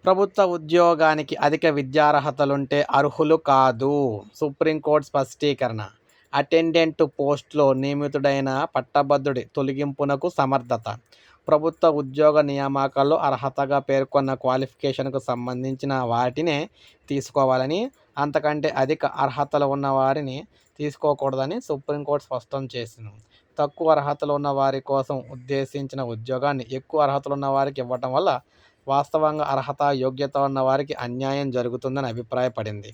ప్రభుత్వ ఉద్యోగానికి అధిక విద్యార్హతలుంటే అర్హులు కాదు. సుప్రీంకోర్టు స్పష్టీకరణ. అటెండెంట్ పోస్టులో నియమితుడైన పట్టభద్రుడి తొలగింపునకు సమర్థత. ప్రభుత్వ ఉద్యోగ నియామకాల్లో అర్హతగా పేర్కొన్న క్వాలిఫికేషన్కు సంబంధించిన వాటినే తీసుకోవాలని, అంతకంటే అధిక అర్హతలు ఉన్న వారిని తీసుకోకూడదని సుప్రీంకోర్టు స్పష్టం చేసింది. తక్కువ అర్హతలు ఉన్న వారి కోసం ఉద్దేశించిన ఉద్యోగాన్ని ఎక్కువ అర్హతలున్న వారికి ఇవ్వటం వల్ల వాస్తవంగా అర్హత, యోగ్యత ఉన్న వారికి అన్యాయం జరుగుతుందని అభిప్రాయపడింది.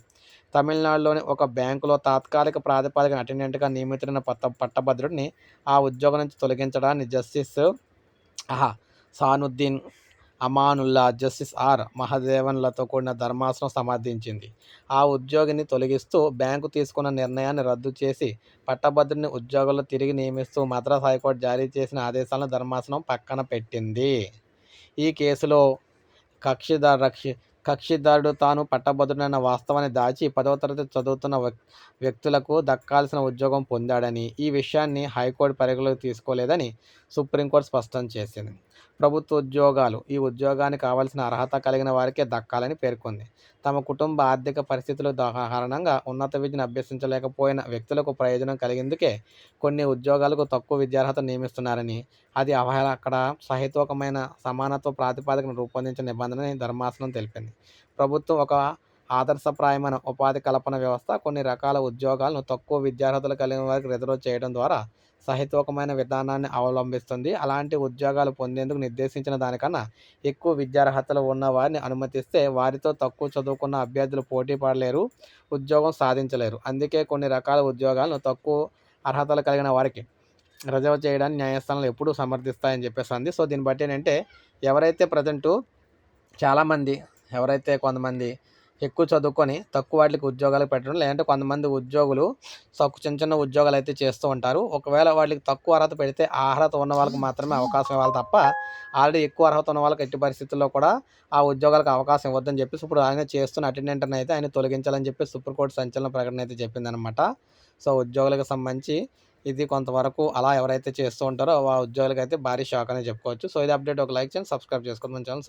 తమిళనాడులోని ఒక బ్యాంకులో తాత్కాలిక ప్రాతిపదికన అటెండెంట్‌గా నియమితుడైన పట్టభద్రుడిని ఆ ఉద్యోగం నుంచి తొలగించడాన్ని జస్టిస్ సానుద్దీన్ అమానుల్లా, జస్టిస్ ఆర్. మహదేవన్‌లతో కూడిన ధర్మాసనం సమర్థించింది. ఆ ఉద్యోగిని తొలగిస్తూ బ్యాంకు తీసుకున్న నిర్ణయాన్ని రద్దు చేసి పట్టభద్రుడిని ఉద్యోగంలో తిరిగి నియమిస్తూ మద్రాస్ హైకోర్టు జారీ చేసిన ఆదేశాలను ధర్మాసనం పక్కన పెట్టింది. ఈ కేసులో కక్షిదారుడు తాను పట్టభద్రుడైన వాస్తవాన్ని దాచి 10వ తరగతి చదువుతున్న వ్యక్తులకు దక్కాల్సిన ఉద్యోగం పొందాడని, ఈ విషయాన్ని హైకోర్టు పరిగణలోకి తీసుకోలేదని సుప్రీంకోర్టు స్పష్టం చేసింది. ప్రభుత్వ ఉద్యోగాలు ఈ ఉద్యోగానికి కావాల్సిన అర్హత కలిగిన వారికే దక్కాలని పేర్కొంది. తమ కుటుంబ ఆర్థిక పరిస్థితుల కారణంగా ఉన్నత విద్యను అభ్యసించలేకపోయిన వ్యక్తులకు ప్రయోజనం కలిగేందుకే కొన్ని ఉద్యోగాలకు తక్కువ విద్యార్హత నియమిస్తున్నారని, అది అక్కడ సహేతుకమైన సమానత్వ ప్రాతిపదికన రూపొందించిన నిబంధనని ధర్మాసనం తెలిపింది. ప్రభుత్వం ఒక ఆదర్శప్రాయమైన ఉపాధి కల్పన వ్యవస్థ కొన్ని రకాల ఉద్యోగాలను తక్కువ విద్యార్హతలు కలిగిన వారికి రిజర్వ్ చేయడం ద్వారా సహేతుకమైన విధానాన్ని అవలంబిస్తుంది. అలాంటి ఉద్యోగాలు పొందేందుకు నిర్దేశించిన దానికన్నా ఎక్కువ విద్యార్హతలు ఉన్న వారిని అనుమతిస్తే వారితో తక్కువ చదువుకున్న అభ్యర్థులు పోటీ పడలేరు, ఉద్యోగం సాధించలేరు. అందుకే కొన్ని రకాల ఉద్యోగాలను తక్కువ అర్హతలు కలిగిన వారికి రిజర్వ్ చేయడాన్ని న్యాయస్థానాలు ఎప్పుడూ సమర్థిస్తాయని చెప్పేసి అంది. సో దీన్ని బట్టి ఏంటంటే ఎవరైతే చాలామంది కొంతమంది ఎక్కువ చదువుకొని తక్కువ వాటికి ఉద్యోగాలు పెట్టడం, లేదంటే కొంతమంది ఉద్యోగులు చిన్న చిన్న ఉద్యోగాలు అయితే చేస్తూ ఉంటారు. ఒకవేళ వాళ్ళకి తక్కువ అర్హత పెడితే ఆ అర్హత ఉన్న వాళ్ళకి మాత్రమే అవకాశం ఇవ్వాలి తప్ప ఆల్రెడీ ఎక్కువ అర్హత ఉన్న వాళ్ళకి ఎట్టి పరిస్థితుల్లో కూడా ఆ ఉద్యోగాలకు అవకాశం ఇవ్వద్దని చెప్పేసి ఇప్పుడు ఆయన చేస్తున్న అటెండెంట్ని అయితే ఆయన తొలగించాలని చెప్పి సుప్రీంకోర్టు సంచలన ప్రకటన అయితే చెప్పిందనమాట. సో ఉద్యోగులకు సంబంధించి ఇది కొంతవరకు అలా ఎవరైతే చేస్తూ ఉంటారో ఆ ఉద్యోగులకైతే భారీ షాక్ అనేది చెప్పుకోవచ్చు. సో ఇది అప్డేట్. ఒక లైక్ చేయండి, సబ్స్క్రైబ్ చేసుకోండి మన ఛానల్.